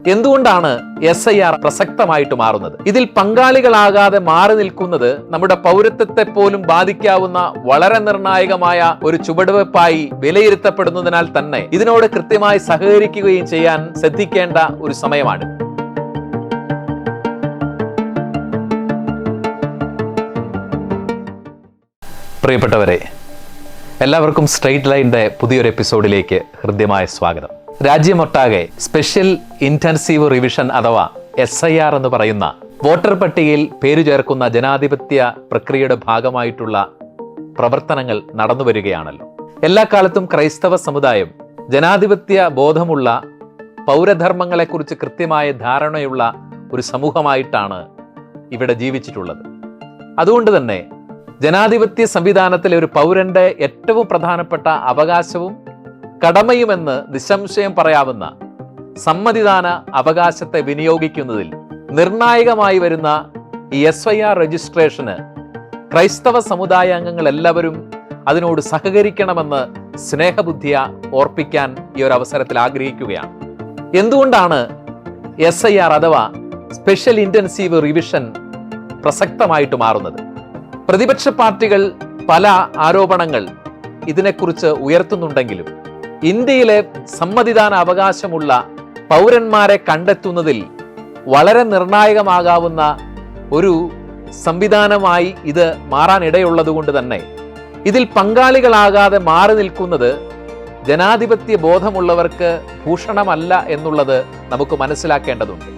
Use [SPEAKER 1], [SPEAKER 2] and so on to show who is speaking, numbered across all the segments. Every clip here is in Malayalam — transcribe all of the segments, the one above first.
[SPEAKER 1] എന്തുകൊണ്ടാണ് SIR പ്രസക്തമായിട്ട് മാറുന്നത്? ഇതിൽ പങ്കാളികളാകാതെ മാറി നിൽക്കുന്നത് നമ്മുടെ പൗരത്വത്തെ പോലും ബാധിക്കാവുന്ന വളരെ നിർണായകമായ ഒരു ചുവടുവെപ്പായി വിലയിരുത്തപ്പെടുന്നതിനാൽ തന്നെ ഇതിനോട് കൃത്യമായി സഹകരിക്കുകയും ചെയ്യാൻ ശ്രദ്ധിക്കേണ്ട ഒരു സമയമാണ്. പ്രിയപ്പെട്ടവരെ, എല്ലാവർക്കും സ്ട്രെയിറ്റ് ലൈനിന്റെ പുതിയൊരു എപ്പിസോഡിലേക്ക് ഹൃദ്യമായ സ്വാഗതം. രാജ്യമൊട്ടാകെ സ്പെഷ്യൽ ഇന്റൻസീവ് റിവിഷൻ അഥവാ SIR എന്ന് പറയുന്ന വോട്ടർ പട്ടികയിൽ പേരു ചേർക്കുന്ന ജനാധിപത്യ പ്രക്രിയയുടെ ഭാഗമായിട്ടുള്ള പ്രവർത്തനങ്ങൾ നടന്നു വരികയാണല്ലോ. എല്ലാ കാലത്തും ക്രൈസ്തവ സമുദായം ജനാധിപത്യ ബോധമുള്ള പൗരധർമ്മങ്ങളെക്കുറിച്ച് കൃത്യമായ ധാരണയുള്ള ഒരു സമൂഹമായിട്ടാണ് ഇവിടെ ജീവിച്ചിട്ടുള്ളത്. അതുകൊണ്ട് തന്നെ ജനാധിപത്യ സംവിധാനത്തിലെ ഒരു പൗരന്റെ ഏറ്റവും പ്രധാനപ്പെട്ട അവകാശവും കടമയുമെന്ന് നിസ്സംശയം പറയാവുന്ന സമ്മതിദാന അവകാശത്തെ വിനിയോഗിക്കുന്നതിൽ നിർണായകമായി വരുന്ന ഈ SIR രജിസ്ട്രേഷന് ക്രൈസ്തവ സമുദായ അംഗങ്ങൾ എല്ലാവരും അതിനോട് സഹകരിക്കണമെന്ന് സ്നേഹബുദ്ധിയ ഓർപ്പിക്കാൻ ഈ ഒരു അവസരത്തിൽ ആഗ്രഹിക്കുകയാണ്. എന്തുകൊണ്ടാണ് SIR അഥവാ സ്പെഷ്യൽ ഇന്റൻസീവ് റിവിഷൻ പ്രസക്തമായിട്ട് മാറുന്നത്? പ്രതിപക്ഷ പാർട്ടികൾ പല ആരോപണങ്ങൾ ഇതിനെക്കുറിച്ച് ഉയർത്തുന്നുണ്ടെങ്കിലും ഇന്ത്യയിലെ സമ്മതിദാന അവകാശമുള്ള പൗരന്മാരെ കണ്ടെത്തുന്നതിൽ വളരെ നിർണായകമാകാവുന്ന ഒരു സംവിധാനമായി ഇത് മാറാനിടയുള്ളതുകൊണ്ട് തന്നെ ഇതിൽ പങ്കാളികളാകാതെ മാറി നിൽക്കുന്നത് ജനാധിപത്യ ബോധമുള്ളവർക്ക് ഭൂഷണമല്ല എന്നുള്ളത് നമുക്ക് മനസ്സിലാക്കേണ്ടതുണ്ട്.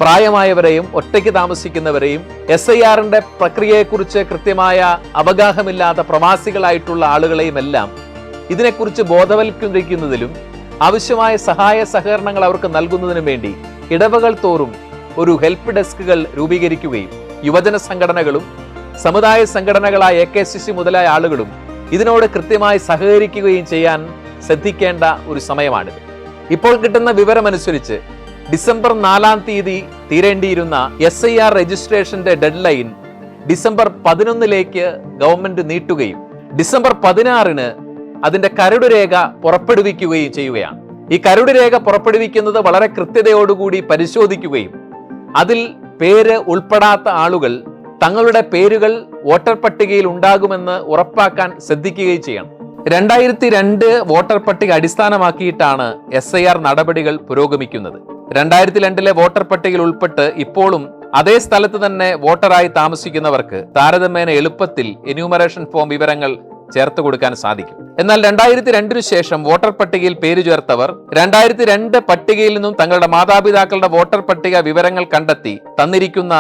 [SPEAKER 1] പ്രായമായവരെയും ഒറ്റയ്ക്ക് താമസിക്കുന്നവരെയും SIRന്റെ പ്രക്രിയയെക്കുറിച്ച് കൃത്യമായ അവഗാഹമില്ലാത്ത പ്രവാസികളായിട്ടുള്ള ആളുകളെയും എല്ലാം ഇതിനെക്കുറിച്ച് ബോധവൽക്കരിക്കുന്നതിലും ആവശ്യമായ സഹായ സഹകരണങ്ങൾ അവർക്ക് നൽകുന്നതിനും വേണ്ടി ഇടവകൾ തോറും ഒരു ഹെൽപ്പ് ഡെസ്കുകൾ രൂപീകരിക്കുകയും യുവജന സംഘടനകളും സമുദായ സംഘടനകളായ AKCC മുതലായ ആളുകളും ഇതിനോട് കൃത്യമായി സഹകരിക്കുകയും ചെയ്യാൻ ശ്രദ്ധിക്കേണ്ട ഒരു സമയമാണിത്. ഇപ്പോൾ കിട്ടുന്ന വിവരമനുസരിച്ച് ഡിസംബർ 4-ാം തീയതി തീരേണ്ടിയിരുന്ന SIR രജിസ്ട്രേഷന്റെ ഡെഡ് ലൈൻ ഡിസംബർ 11-ലേക്ക് ഗവൺമെന്റ് നീട്ടുകയും ഡിസംബർ 16-ന് അതിന്റെ കരടുരേഖ പുറപ്പെടുവിക്കുകയും ചെയ്യുകയാണ്. ഈ കരടുരേഖ പുറപ്പെടുവിക്കുന്നത് വളരെ കൃത്യതയോടുകൂടി പരിശോധിക്കുകയും അതിൽ പേര് ഉൾപ്പെടാത്ത ആളുകൾ തങ്ങളുടെ പേരുകൾ വോട്ടർ പട്ടികയിൽ ഉണ്ടാകുമെന്ന് ഉറപ്പാക്കാൻ ശ്രദ്ധിക്കുകയും ചെയ്യണം. 2002 വോട്ടർ പട്ടിക അടിസ്ഥാനമാക്കിയിട്ടാണ് SIR നടപടികൾ പുരോഗമിക്കുന്നത്. 2002 വോട്ടർ പട്ടികയിൽ ഉൾപ്പെട്ട് ഇപ്പോഴും അതേ സ്ഥലത്ത് തന്നെ വോട്ടറായി താമസിക്കുന്നവർക്ക് താരതമ്യേന എളുപ്പത്തിൽ എന്യൂമറേഷൻ ഫോം വിവരങ്ങൾ ചേർത്ത് കൊടുക്കാൻ സാധിക്കും. എന്നാൽ 2002 ശേഷം വോട്ടർ പട്ടികയിൽ പേര് ചേർത്തവർ 2002 പട്ടികയിൽ നിന്നും തങ്ങളുടെ മാതാപിതാക്കളുടെ വോട്ടർ പട്ടിക വിവരങ്ങൾ കണ്ടെത്തി തന്നിരിക്കുന്ന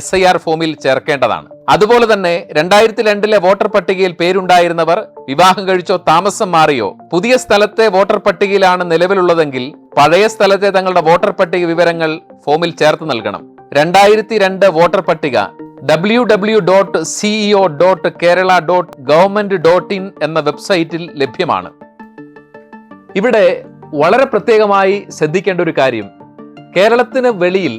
[SPEAKER 1] SIR ഫോമിൽ ചേർക്കേണ്ടതാണ്. അതുപോലെ തന്നെ 2002 വോട്ടർ പട്ടികയിൽ പേരുണ്ടായിരുന്നവർ വിവാഹം കഴിച്ചോ താമസം മാറിയോ പുതിയ സ്ഥലത്തെ വോട്ടർ പട്ടികയിലാണ് നിലവിലുള്ളതെങ്കിൽ പഴയ സ്ഥലത്തെ തങ്ങളുടെ വോട്ടർ പട്ടിക വിവരങ്ങൾ ഫോമിൽ ചേർത്ത് നൽകണം. 2002 വോട്ടർ പട്ടിക www.ceo.kerala.government.in എന്ന വെബ്സൈറ്റിൽ ലഭ്യമാണ്. ഇവിടെ വളരെ പ്രത്യേകമായി ശ്രദ്ധിക്കേണ്ട ഒരു കാര്യം, കേരളത്തിന് വെളിയിൽ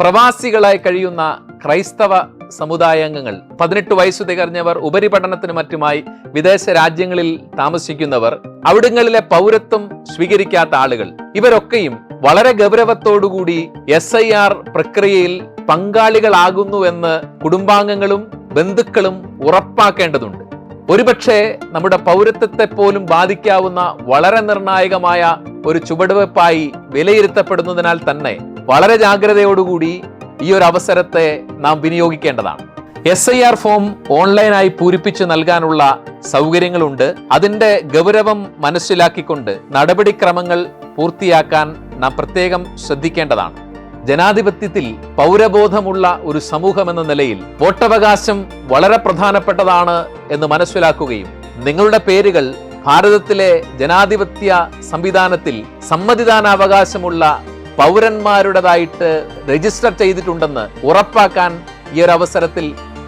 [SPEAKER 1] പ്രവാസികളായി കഴിയുന്ന ക്രൈസ്തവ സമുദായാംഗങ്ങൾ, 18 വയസ്സു തികഞ്ഞവർ, ഉപരിപഠനത്തിന് മറ്റുമായി വിദേശ രാജ്യങ്ങളിൽ താമസിക്കുന്നവർ, അവിടങ്ങളിലെ പൗരത്വം സ്വീകരിക്കാത്ത ആളുകൾ, ഇവരൊക്കെയും വളരെ ഗൗരവത്തോടുകൂടി SIR പ്രക്രിയയിൽ പങ്കാളികളാകുന്നുവെന്ന് കുടുംബാംഗങ്ങളും ബന്ധുക്കളും ഉറപ്പാക്കേണ്ടതുണ്ട്. ഒരുപക്ഷെ നമ്മുടെ പൗരത്വത്തെ പോലും ബാധിക്കാവുന്ന വളരെ നിർണായകമായ ഒരു ചുവടുവെപ്പായി വിലയിരുത്തപ്പെടുന്നതിനാൽ തന്നെ വളരെ ജാഗ്രതയോടുകൂടി ഈ ഒരു അവസരത്തെ നാം വിനിയോഗിക്കേണ്ടതാണ്. SIR ഫോം ഓൺലൈനായി പൂരിപ്പിച്ച് നൽകാനുള്ള സൗകര്യങ്ങളുണ്ട്. അതിന്റെ ഗൗരവം മനസ്സിലാക്കിക്കൊണ്ട് നടപടിക്രമങ്ങൾ പൂർത്തിയാക്കാൻ നാം പ്രത്യേകം ശ്രദ്ധിക്കേണ്ടതാണ്. ജനാധിപത്യത്തിൽ പൗരബോധമുള്ള ഒരു സമൂഹം എന്ന നിലയിൽ വോട്ടവകാശം വളരെ പ്രധാനപ്പെട്ടതാണ് എന്ന് മനസ്സിലാക്കുകയും നിങ്ങളുടെ പേരുകൾ ഭാരതത്തിലെ ജനാധിപത്യ സംവിധാനത്തിൽ സമ്മതിദാനാവകാശമുള്ള പൗരന്മാരുടേതായിട്ട് രജിസ്റ്റർ ചെയ്തിട്ടുണ്ടെന്ന് ഉറപ്പാക്കാൻ ഈ ഒരു അവസരത്തിൽ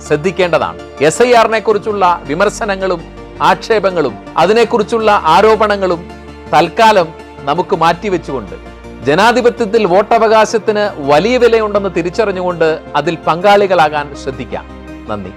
[SPEAKER 1] ശ്രദ്ധിക്കേണ്ടതാണ്. SIRനെ കുറിച്ചുള്ള വിമർശനങ്ങളും ആക്ഷേപങ്ങളും അതിനെക്കുറിച്ചുള്ള ആരോപണങ്ങളും തൽക്കാലം നമുക്ക് മാറ്റിവെച്ചുകൊണ്ട് ജനാധിപത്യത്തിൽ വോട്ടവകാശത്തിന് വലിയ വിലയുണ്ടെന്ന് തിരിച്ചറിഞ്ഞുകൊണ്ട് അതിൽ പങ്കാളികളാകാൻ ശ്രദ്ധിക്കാം. നന്ദി.